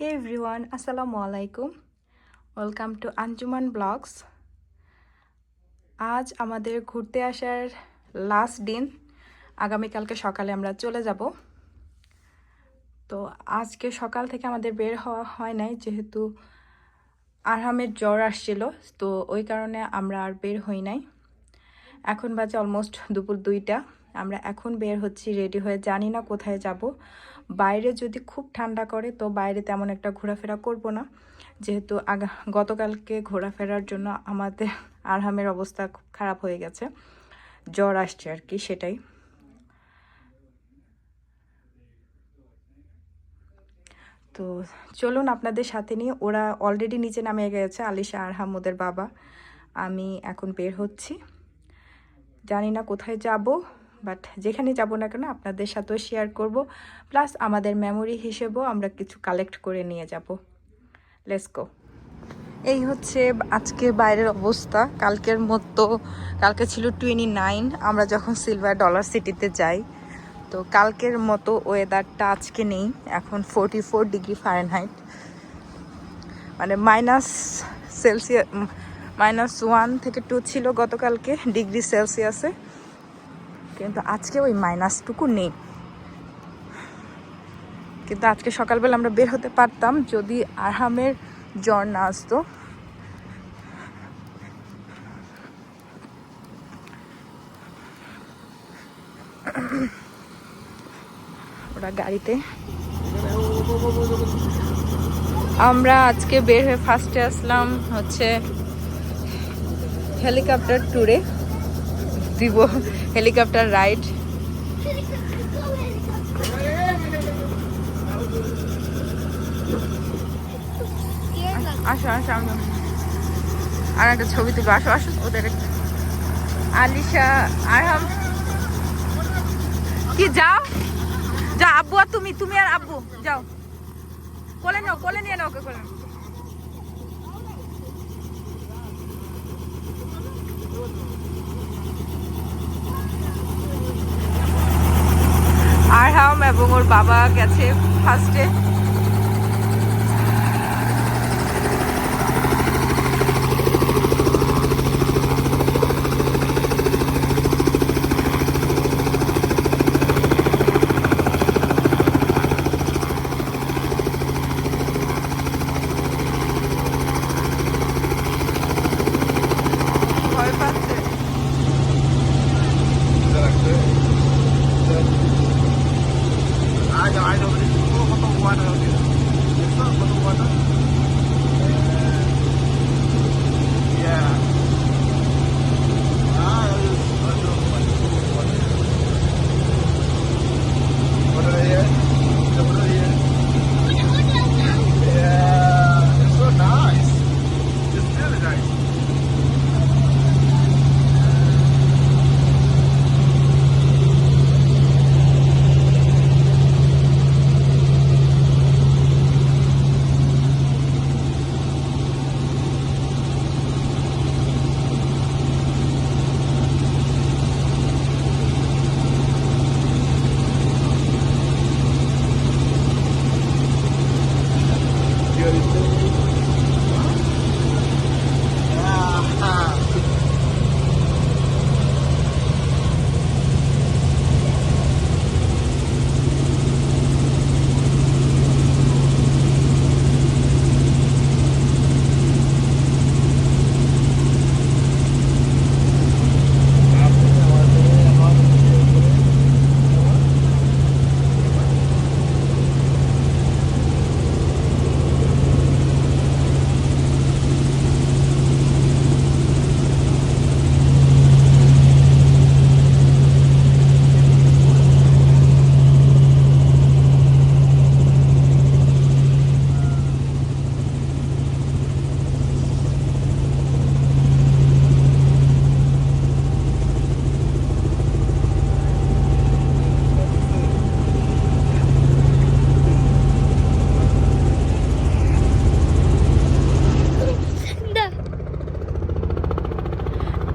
হে everyone, আসসালামু আলাইকুম। Welcome to Anjuman blogs. আজ আমাদের ঘুরতে আসার লাস্ট দিন। আগামীকালকে সকালে আমরা চলে যাব। তো আজকে সকাল থেকে আমাদের বের হওয়া হয় নাই, যেহেতু আরহামের জ্বর আসছিল, তো ওই কারণে আমরা আর বের হই নাই। এখন বাজে অলমোস্ট দুপুর 2টা। আমরা এখন বের হচ্ছি রেডি হয়ে, জানি না কোথায় যাব। বাইরে যদি খুব ঠান্ডা করে তো বাইরে তেমন একটা ঘোরাফেরা করব না, যেহেতু গতকালকে ঘোরাফেরার জন্য আমাদের আরহামের অবস্থা খুব খারাপ হয়ে গেছে, জ্বর আসছে আর কি, সেটাই। তো চলুন আপনাদের সাথে নিয়ে, ওরা অলরেডি নিচে নামে গেছে, আলিশা আরহাম ওদের বাবা। আমি এখন বের হচ্ছি, জানি না কোথায় যাব, বাট যেখানে যাব না কেন আপনাদের সাথেও শেয়ার করব, প্লাস আমাদের মেমোরি হিসেবেও আমরা কিছু কালেক্ট করে নিয়ে যাব। Let's go. এই হচ্ছে আজকে বাইরের অবস্থা। কালকে ছিল 29 আমরা যখন সিলভার ডলার সিটিতে যাই, তো কালকের মতো ওয়েদারটা আজকে নেই। এখন 44 ডিগ্রি ফারেনহাইট, মানে -1 থেকে 2 ছিল গতকালকে ডিগ্রি সেলসিয়াসে, কিন্তু আজকে ওই মাইনাসটুকু নেই। কিন্তু আজকে সকালবেলা আমরা বের হতে পারতাম যদি আরহামের জ্বর না আসতো। ওরা গাড়িতে, আমরা আজকে বের হয়ে ফার্স্টে আসলাম হচ্ছে হেলিকপ্টার ট্যুরে, দিব হেলিকপ্টার রাইড। আসো আসো, আর একটা ছবি তুলবো, আসো আসো। ওদের আলিশা আরহাম কি যাও যাও, আব্বু আর তুমি আর আব্বু যাও, কোলে নিয়ে নাও, ওকে কোলে। আরহাম এবং ওর বাবা গেছে ফার্স্টে।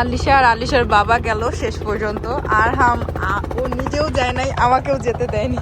আলিশা আর আলিশার বাবা গেল শেষ পর্যন্ত, আরহাম ও নিজেও যায় নাই, আমাকেও যেতে দেয়নি।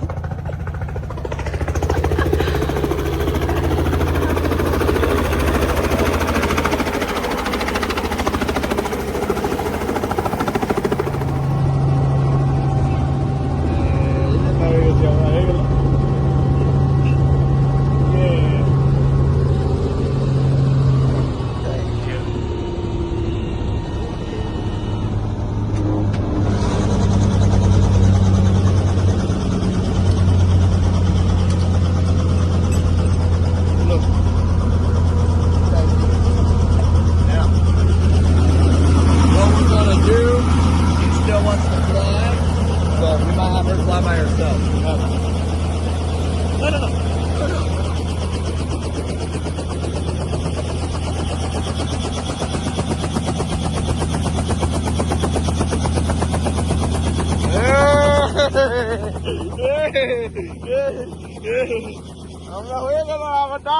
আমরা হয়ে গেল আমারটা।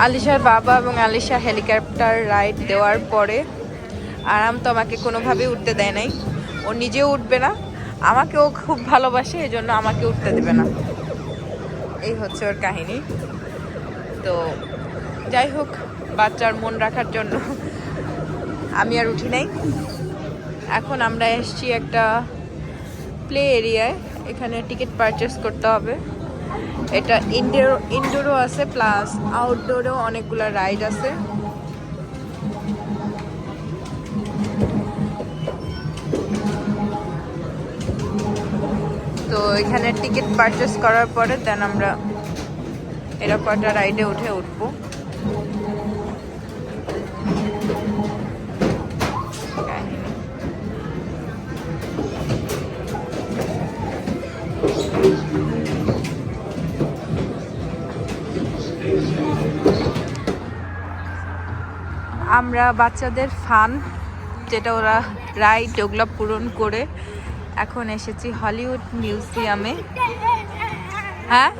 আলিশার বাবা এবং আলিশা হেলিকপ্টার রাইড দেওয়ার পরে আরাম তো আমাকে কোনোভাবেই উঠতে দেয় নাই। ও নিজেও উঠবে না, আমাকেও খুব ভালোবাসে, এই জন্য আমাকে উঠতে দেবে না। এই হচ্ছে ওর কাহিনী। তো যাই হোক, বাচ্চার মন রাখার জন্য আমি আর উঠি নাই। এখন আমরা এসেছি একটা প্লে এরিয়ায়, এখানে টিকিট পারচেস করতে হবে। এটা ইনডোরও আছে প্লাস আউটডোরেও অনেকগুলো রাইড আছে। তো এখানে টিকিট পারচেস করার পরে দেন আমরা এরা কয়টা রাইডে উঠবো। আমরা বাচ্চাদের ফান যেটা ওরা রাইড ওগুলো পূরণ করে এখন এসেছি হলিউড মিউজিয়ামে। হ্যাঁ,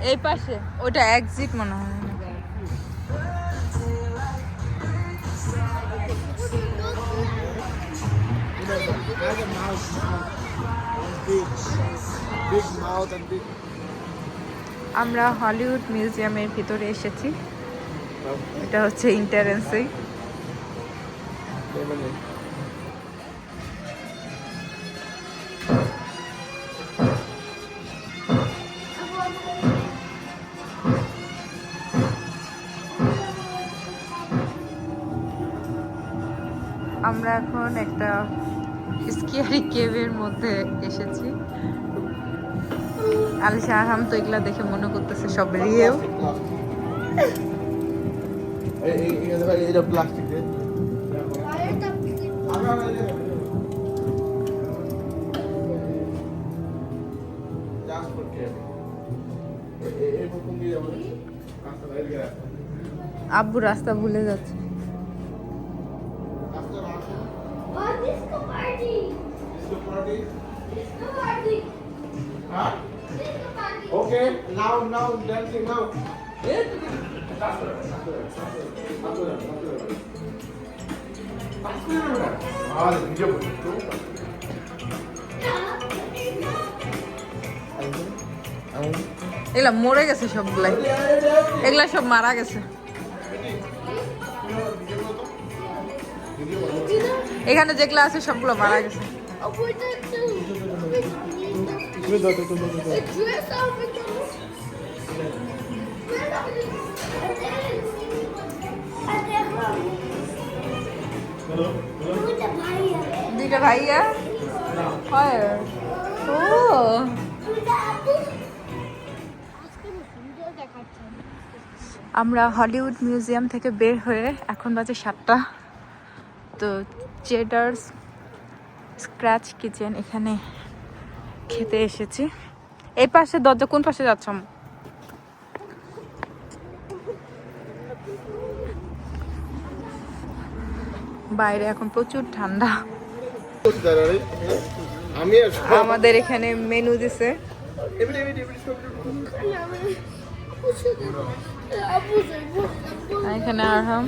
এই পাশে ওটা এক্সিট মনে হয়। আমরা হলিউড মিউজিয়ামের ভিতরে এসেছি। এটা হচ্ছে এন্ট্রান্সে। আমরা এখন একটা স্কিয়ারি কেভের মধ্যে এসেছি। আলিশা আরহাম তো এগুলা দেখে মনে করতেছে সব রিয়েল। এটা প্লাস্টিক আব্বু রাস্তা ভুলে যাচ্ছে। Okay, now dancing now. এগুলা মরে গেছে সবগুলাই, এগুলা সব মারা গেছে। এখানে যেগুলা আছে সবগুলো মারা গেছে। দুইটা ভাইয়া হয়। ও আমরা হলিউড মিউজিয়াম থেকে বের হয়ে এখন বাজে 7টা। তো চেডার্স স্ক্র্যাচ কিচেন এখানে খেতে এসেছি। এই পাশে দরজা, কোন পাশে যাচ্ছ? বাইরে এখন প্রচুর ঠান্ডা। আমাদের এখানে মেনু দিছে। এখানে আরহাম